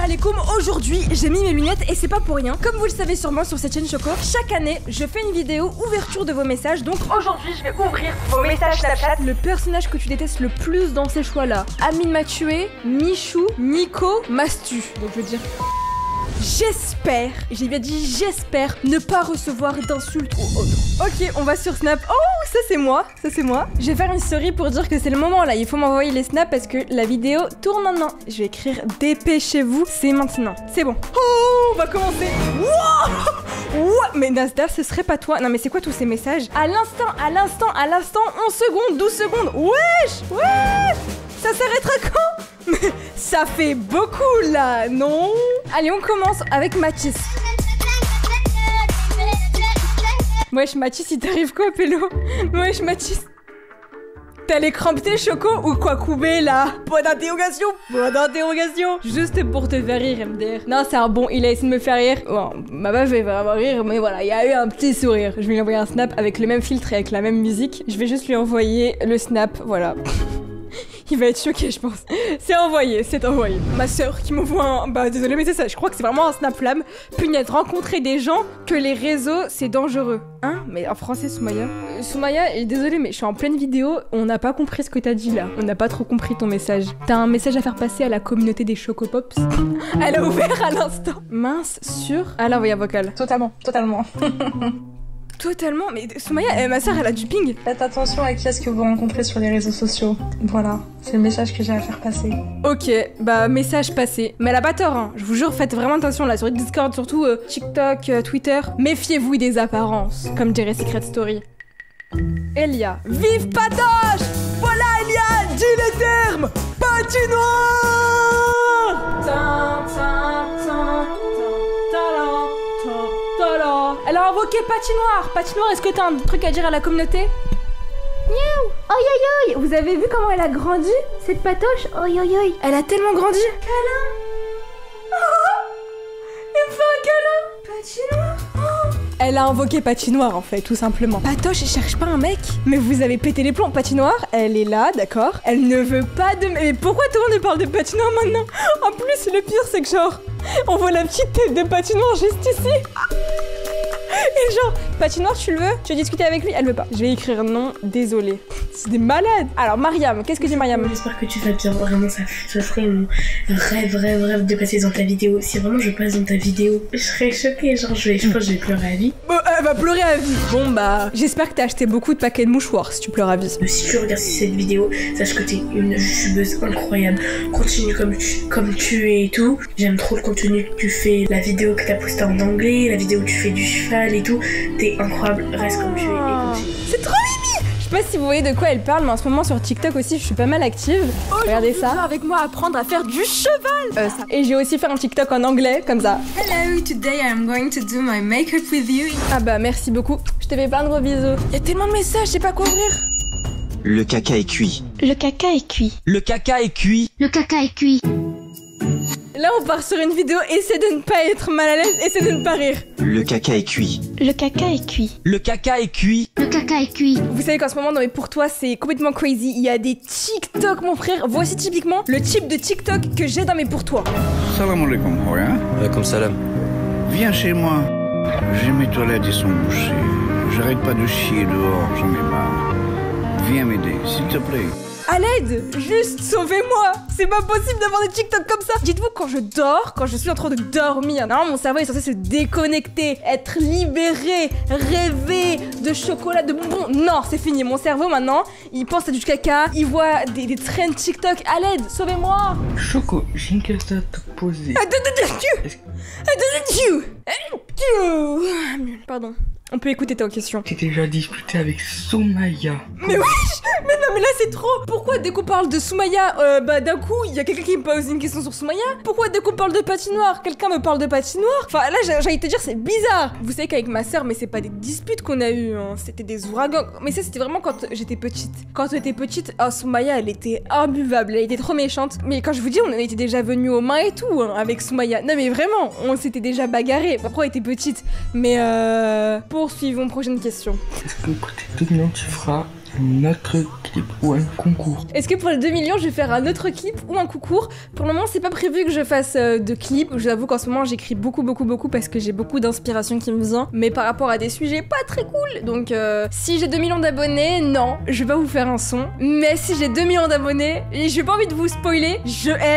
alaikum, aujourd'hui j'ai mis mes lunettes et c'est pas pour rien. Comme vous le savez sûrement sur cette chaîne Choco, chaque année je fais une vidéo ouverture de vos messages. Donc aujourd'hui je vais ouvrir vos messages Snapchat. Le personnage que tu détestes le plus dans ces choix là: Amine m'a tué, Michou, Nico, Mastu. Donc je veux dire... J'espère, j'ai bien dit j'espère, ne pas recevoir d'insultes ou autre. Ok, on va sur Snap. Oh, ça c'est moi, ça c'est moi. Je vais faire une story pour dire que c'est le moment là. Il faut m'envoyer les snaps parce que la vidéo tourne maintenant. Je vais écrire dépêchez-vous, c'est maintenant. C'est bon. Oh, on va commencer. Wow, mais Nasdaq, ce serait pas toi. Non mais c'est quoi tous ces messages? À l'instant, 11 secondes, 12 secondes. Wesh, wesh. Ça s'arrêtera quand? Mais ça fait beaucoup là, non? Allez, on commence avec Mathis. Wesh, Mathis, il t'arrive quoi, Pélo? Wesh, Mathis. T'as les crampes Choco ou quoi, Koubé là? Point d'interrogation, point d'interrogation. Juste pour te faire rire, MDR. Non, c'est un bon, il a essayé de me faire rire. Bon, m'a pas fait vraiment rire, mais voilà, il y a eu un petit sourire. Je vais lui envoyer un snap avec le même filtre et avec la même musique. Je vais juste lui envoyer le snap, voilà. Il va être choqué, je pense. C'est envoyé, c'est envoyé. Ma soeur qui m'envoie un... Bah désolé, mais c'est ça, je crois que c'est vraiment un snap flamme. Punaise, rencontrer des gens que les réseaux, c'est dangereux. Hein? Mais en français, Soumaya. Soumaya, désolé, mais je suis en pleine vidéo, on n'a pas compris ce que t'as dit là. On n'a pas trop compris ton message. T'as un message à faire passer à la communauté des Chocopops? Elle a ouvert à l'instant. Mince, sûr? Ah là, envoyé un vocal. Totalement. Totalement, mais Soumaya, ma soeur, elle a du ping. Faites attention à qui est-ce que vous rencontrez sur les réseaux sociaux. Voilà, c'est le message que j'ai à faire passer. Ok, bah message passé. Mais elle a pas tort, hein. Je vous jure, faites vraiment attention là, sur Discord, surtout TikTok, Twitter. Méfiez-vous des apparences, comme dirait Secret Story. Elia. Vive Patoche! Voilà Elia, dis les termes! Patinoire! Elle a invoqué Patinoire. Patinoire, est-ce que t'as un truc à dire à la communauté? Miaou. Oi oi oi. Vous avez vu comment elle a grandi, cette Patoche? Oi oi oi. Elle a tellement grandi. Câlin. Oh, elle me fait un câlin. Patinoire. Oh. Elle a invoqué Patinoire en fait, tout simplement. Patoche, elle cherche pas un mec? Mais vous avez pété les plombs. Patinoire, elle est là, d'accord. Elle ne veut pas de... Mais pourquoi tout le monde parle de Patinoire maintenant? En plus, le pire, c'est que genre, on voit la petite tête de Patinoire juste ici. Et genre, Patinoire, tu le veux? Tu veux discuter avec lui? Elle veut pas. Je vais écrire non, désolé. C'est des malades. Alors, Mariam, qu'est-ce que dit Mariam? J'espère que tu vas bien. Vraiment, ça serait mon rêve de passer dans ta vidéo. Si vraiment je passe dans ta vidéo, je serais choquée. Genre, je pense que je vais pleurer à vie. Elle va pleurer à vie. Bon, bah, j'espère que t'as acheté beaucoup de paquets de mouchoirs si tu pleures à vie. Si tu regardes cette vidéo, sache que t'es une youtubeuse incroyable. Continue comme tu es et tout. J'aime trop le contenu que tu fais. La vidéo que t'as postée en anglais, la vidéo où tu fais du cheval et tout. T'es incroyable, reste comme tu es et continue. C'est trop mimi! Je sais pas si vous voyez de quoi elle parle, mais en ce moment sur TikTok aussi, je suis pas mal active. Regardez ça. Avec moi apprendre à faire du cheval. Ça. Et j'ai aussi fait un TikTok en anglais, comme ça. Hello, today I'm going to do my makeup with you. Ah bah merci beaucoup. Je te fais plein de gros bisous. Y a tellement de messages, je sais pas quoi ouvrir. Le caca est cuit. Le caca est cuit. Le caca est cuit. Le caca est cuit. Là, on part sur une vidéo, essaie de ne pas être mal à l'aise, essaie de ne pas rire. Le caca est cuit. Le caca est cuit. Le caca est cuit. Le caca est cuit. Vous savez qu'en ce moment, non mais pour toi, c'est complètement crazy. Il y a des TikTok, mon frère. Voici typiquement le type de TikTok que j'ai dans mes pour toi. Salam alaikum, rien. Comme salam. Viens chez moi. J'ai mes toilettes, elles sont bouchées. J'arrête pas de chier dehors, j'en ai marre. Viens m'aider, s'il te plaît. À l'aide! Juste sauvez-moi! C'est pas possible d'avoir des TikTok comme ça! Dites-vous, quand je dors, quand je suis en train de dormir, non, mon cerveau est censé se déconnecter, être libéré, rêver de chocolat, de bonbons. Non, c'est fini. Mon cerveau maintenant, il pense à du caca, il voit des trends TikTok. À l'aide! Sauvez-moi! Choco, j'ai une question à te poser. Pardon. On peut écouter ta question. T'es déjà disputé avec Soumaya. Mais wesh! Mais non, mais là c'est trop! Pourquoi dès qu'on parle de Soumaya, bah d'un coup, il y a quelqu'un qui me pose une question sur Soumaya? Pourquoi dès qu'on parle de patinoire, quelqu'un me parle de patinoire? Enfin là, j'ai envie de te dire, c'est bizarre! Vous savez qu'avec ma soeur, mais c'est pas des disputes qu'on a eues, hein. C'était des ouragans. Mais ça, c'était vraiment quand j'étais petite. Quand j'étais petite, oh, Soumaya, elle était imbuvable, elle était trop méchante. Mais quand je vous dis, on était déjà venus aux mains et tout, hein, avec Soumaya. Non mais vraiment, on s'était déjà bagarré. Après, elle était petite. Mais poursuivons, prochaine question. Est-ce que côté tout le monde, tu feras une autre clip ou un concours? Est-ce que pour les 2 millions, je vais faire un autre clip ou un concours? Pour le moment, c'est pas prévu que je fasse de clips. Je vous avoue qu'en ce moment, j'écris beaucoup parce que j'ai beaucoup d'inspiration qui me vient, mais par rapport à des sujets pas très cool. Donc, si j'ai 2 millions d'abonnés, non, je vais pas vous faire un son. Mais si j'ai 2 millions d'abonnés, et j'ai pas envie de vous spoiler,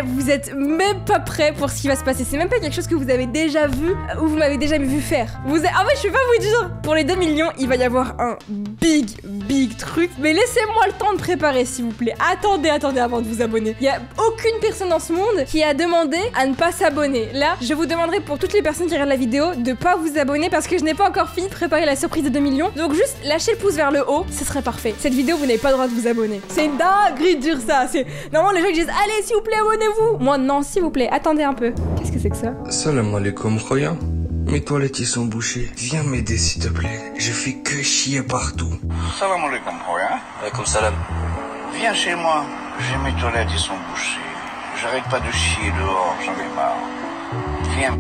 vous êtes même pas prêts pour ce qui va se passer. C'est même pas quelque chose que vous avez déjà vu ou vous m'avez déjà vu faire. Ah ouais, je vais pas vous dire. Pour les 2 millions, il va y avoir un big truc. Mais laissez-moi le temps de préparer, s'il vous plaît. Attendez avant de vous abonner. Il y a aucune personne dans ce monde qui a demandé à ne pas s'abonner. Là, je vous demanderai pour toutes les personnes qui regardent la vidéo de pas vous abonner parce que je n'ai pas encore fini de préparer la surprise de 2 millions. Donc juste lâchez le pouce vers le haut, ce serait parfait. Cette vidéo, vous n'avez pas le droit de vous abonner. C'est une dinguerie de dire ça. C'est normalement les gens qui disent allez, s'il vous plaît, abonnez-vous. Moi non, s'il vous plaît, attendez un peu. Qu'est-ce que c'est que ça? Salam alaikum, Roya. Mes toilettes y sont bouchées. Viens m'aider s'il te plaît. Je fais que chier partout. Salam alaikum, Roya. Alaikum salam. Viens chez moi. J'ai mes toilettes, ils sont bouchées. J'arrête pas de chier dehors, j'en ai marre. Viens.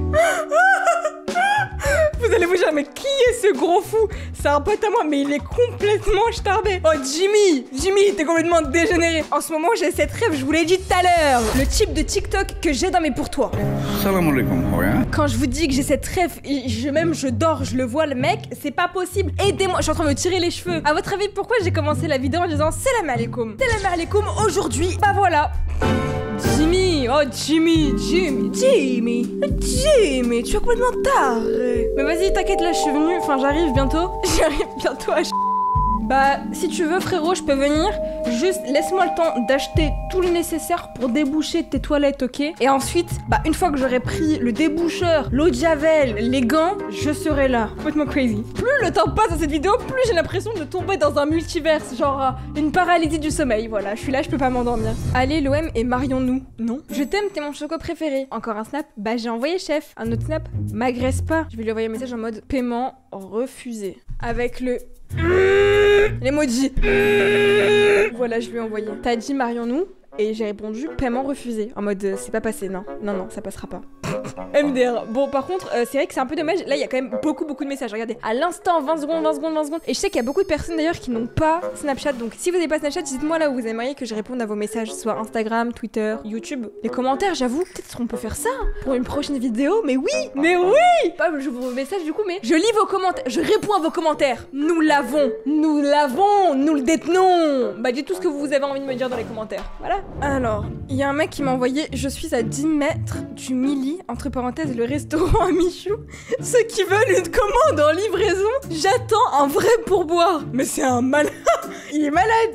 Vous allez vous dire, mais qui est ce gros fou? C'est un pote à moi, mais il est complètement starbé. Oh, Jimmy, t'es complètement dégénéré. En ce moment, j'ai cette rêve, je vous l'ai dit tout à l'heure. Le type de TikTok que j'ai dans mes pour toi. Salam alaikum, Roya. Quand je vous dis que j'ai cette rêve, je dors, je le vois, le mec, c'est pas possible. Aidez-moi, je suis en train de me tirer les cheveux. À votre avis, pourquoi j'ai commencé la vidéo en disant salam alaikum? Salam alaikum, aujourd'hui, bah voilà. Jimmy, oh Jimmy, tu es complètement taré. Mais vas-y, t'inquiète, là, je suis venue, enfin j'arrive bientôt. J'arrive bientôt à... Bah, si tu veux, frérot, je peux venir. Juste, laisse-moi le temps d'acheter tout le nécessaire pour déboucher tes toilettes, ok? Et ensuite, bah, une fois que j'aurai pris le déboucheur, l'eau de javel, les gants, je serai là. Complètement crazy. Plus le temps passe dans cette vidéo, plus j'ai l'impression de tomber dans un multiverse, genre une paralysie du sommeil. Voilà, je suis là, je peux pas m'endormir. Allez, l'OM et marions-nous. Non. Je t'aime, t'es mon choco préféré. Encore un snap? Bah, j'ai envoyé chef. Un autre snap? M'agresse pas. Je vais lui envoyer un message en mode paiement refusé. Avec le... l'emoji. Voilà, je lui ai envoyé. T'as dit marions-nous et j'ai répondu paiement refusé. En mode c'est pas passé, non, ça passera pas. MDR. Bon, par contre, c'est vrai que c'est un peu dommage. Là, il y a quand même beaucoup de messages. Regardez, à l'instant, 20 secondes. Et je sais qu'il y a beaucoup de personnes d'ailleurs qui n'ont pas Snapchat. Donc, si vous n'avez pas Snapchat, dites-moi là où vous aimeriez que je réponde à vos messages, soit Instagram, Twitter, YouTube. Les commentaires, j'avoue, peut-être qu'on peut faire ça pour une prochaine vidéo. Mais oui. Pas j'ouvre vos messages du coup, mais je lis vos commentaires. Je réponds à vos commentaires. Nous l'avons, nous le détenons. Bah, dites tout ce que vous avez envie de me dire dans les commentaires. Voilà. Alors, il y a un mec qui m'a envoyé: je suis à 10 mètres du Mili, entre parenthèses le restaurant à Michou. Ceux qui veulent une commande en livraison, j'attends un vrai pourboire. Mais c'est un malade. Il est malade,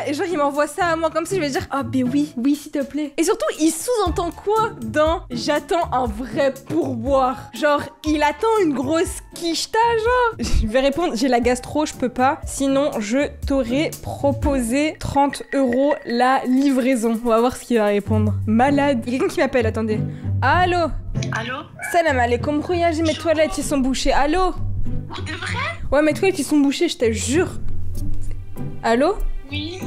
et genre il m'envoie ça à moi comme si je vais dire ah ben oui s'il te plaît. Et surtout il sous-entend quoi dans j'attends un vrai pourboire? Genre il attend une grosse quicheta genre. Je vais répondre j'ai la gastro, je peux pas. Sinon je t'aurais proposé 30 € la livraison. On va voir ce qu'il va répondre. Malade. Il y a quelqu'un qui m'appelle, attendez. Allô? Salam alaikum, Rouya, j'ai mes toilettes, ils sont bouchées. Allô? De vrai? Ouais, mes toilettes, ils sont bouchées, je te jure. Allô? Oui.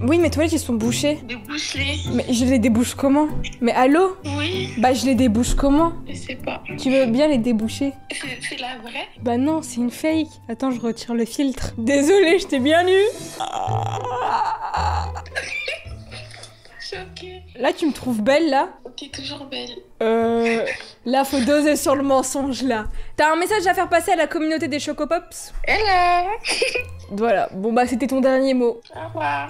Oui, mes toilettes, ils sont bouchées. Débouche-les. Mais je les débouche comment? Mais allô? Oui. Bah, je les débouche comment? Je sais pas. Tu veux bien les déboucher? C'est la vraie? Bah non, c'est une fake. Attends, je retire le filtre. Désolée, je t'ai bien eu. Choquée. Là, tu me trouves belle, là? T'es toujours belle. Là, faut doser sur le mensonge, là. T'as un message à faire passer à la communauté des Chocopops? Hello. Voilà, bon bah c'était ton dernier mot. Au revoir.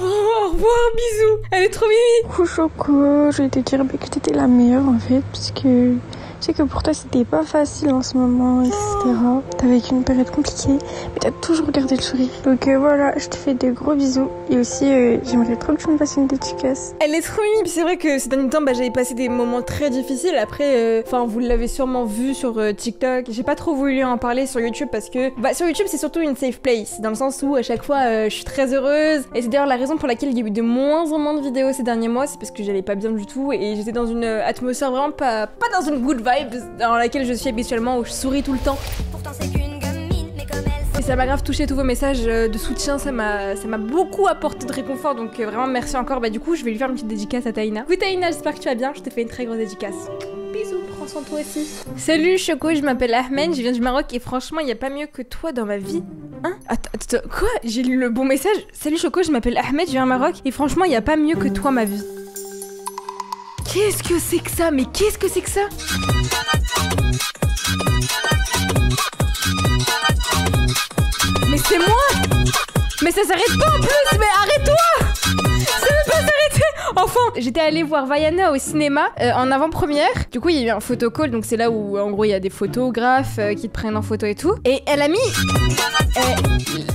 Oh, au revoir, bisous. Elle est trop mimi. Coucou Choco, je vais te dire que t'étais la meilleure en fait, parce que je sais que pour toi c'était pas facile en ce moment, etc. T'as vécu une période compliquée, mais t'as toujours gardé le sourire. Donc voilà, je te fais de gros bisous. Et aussi, j'aimerais trop que tu me fasses une dédicace. Elle est trop mimi, puis c'est vrai que ces derniers temps, bah, j'avais passé des moments très difficiles. Après, enfin, vous l'avez sûrement vu sur TikTok. J'ai pas trop voulu en parler sur YouTube parce que, bah, sur YouTube, c'est surtout une safe place. Dans le sens où, à chaque fois, je suis très heureuse. Et c'est d'ailleurs la raison pour laquelle il y a eu de moins en moins de vidéos ces derniers mois. C'est parce que j'allais pas bien du tout et j'étais dans une atmosphère vraiment pas dans une good vibe dans laquelle je suis habituellement, où je souris tout le temps. Pourtant, c'est qu'une gamine, mais comme elle... Et ça m'a grave touché, tous vos messages de soutien, ça m'a beaucoup apporté de réconfort, donc vraiment merci encore. Bah du coup, je vais lui faire une petite dédicace à Taïna. Oui Taïna, j'espère que tu vas bien, je te fais une très grosse dédicace. Bisous, prends soin de toi aussi. Salut Choco, je m'appelle Ahmed, je viens du Maroc et franchement, il n'y a pas mieux que toi dans ma vie. Hein? Attends, quoi? J'ai lu le bon message. Salut Choco, je m'appelle Ahmed, je viens au Maroc et franchement, il y a pas mieux que toi, ma vie. Qu'est-ce que c'est que ça? Mais qu'est-ce que c'est que ça? Mais c'est moi! Mais ça s'arrête pas en plus! Mais arrête-toi! Ça veut pas s'arrêter! Enfin, j'étais allée voir Vaiana au cinéma en avant-première. Du coup, il y a eu un photocall, donc c'est là où en gros il y a des photographes qui te prennent en photo et tout. Et elle a mis.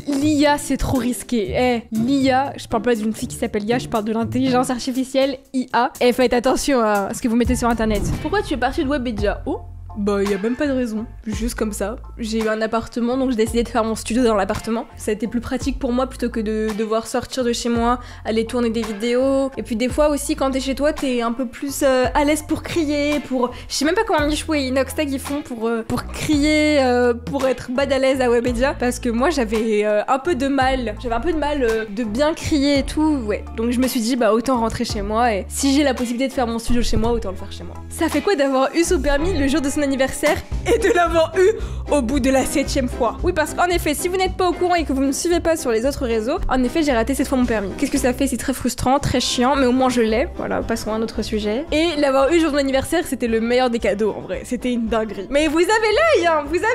L'IA, c'est trop risqué. L'IA, je parle pas d'une fille qui s'appelle IA, je parle de l'intelligence artificielle IA. Et faites attention à ce que vous mettez sur internet. Pourquoi tu es partie de Webedia? Oh? Bah, y a même pas de raison. Juste comme ça. J'ai eu un appartement, donc j'ai décidé de faire mon studio dans l'appartement. Ça a été plus pratique pour moi plutôt que de devoir sortir de chez moi, aller tourner des vidéos. Et puis des fois aussi, quand t'es chez toi, t'es un peu plus à l'aise pour crier, pour... Je sais même pas comment Michou et Inoxtag ils font pour crier, pour être bad à l'aise à Webedia. Parce que moi, j'avais un peu de mal. J'avais un peu de mal de bien crier et tout, ouais. Donc je me suis dit, bah autant rentrer chez moi. Et si j'ai la possibilité de faire mon studio chez moi, autant le faire chez moi. Ça fait quoi d'avoir eu son permis le jour de son anniversaire et de l'avoir eu au bout de la 7e fois? Oui, parce qu'en effet, si vous n'êtes pas au courant et que vous ne me suivez pas sur les autres réseaux, en effet, j'ai raté cette fois mon permis. Qu'est-ce que ça fait? C'est très frustrant, très chiant, mais au moins je l'ai. Voilà, passons à un autre sujet. Et l'avoir eu le jour de mon anniversaire, c'était le meilleur des cadeaux, en vrai. C'était une dinguerie. Mais vous avez l'œil, hein, vous avez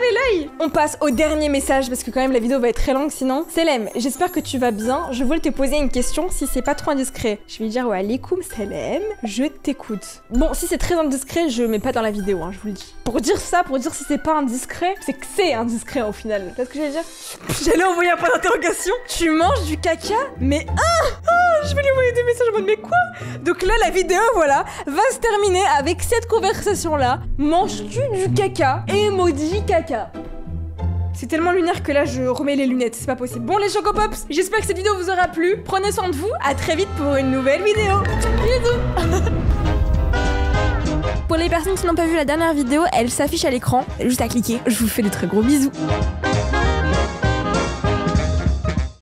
l'œil. On passe au dernier message, parce que quand même, la vidéo va être très longue sinon. Selem, j'espère que tu vas bien. Je voulais te poser une question, si c'est pas trop indiscret. Je vais lui dire, ouais, alaikum Selem, je t'écoute. Bon, si c'est très indiscret, je mets pas dans la vidéo, hein, je vous le dis. Pour dire si c'est pas indiscret, c'est que c'est indiscret au final. Tu vois ce que j'allais dire? J'allais envoyer un point d'interrogation. Tu manges du caca? Mais je vais lui envoyer des messages en mode mais quoi? Donc là la vidéo voilà va se terminer avec cette conversation là. Manges-tu du caca? Emoji caca. C'est tellement lunaire que là je remets les lunettes, c'est pas possible. Bon les Chocopops, j'espère que cette vidéo vous aura plu. Prenez soin de vous, à très vite pour une nouvelle vidéo. Bisous. Pour les personnes qui n'ont pas vu la dernière vidéo, elle s'affiche à l'écran, juste à cliquer. Je vous fais de très gros bisous.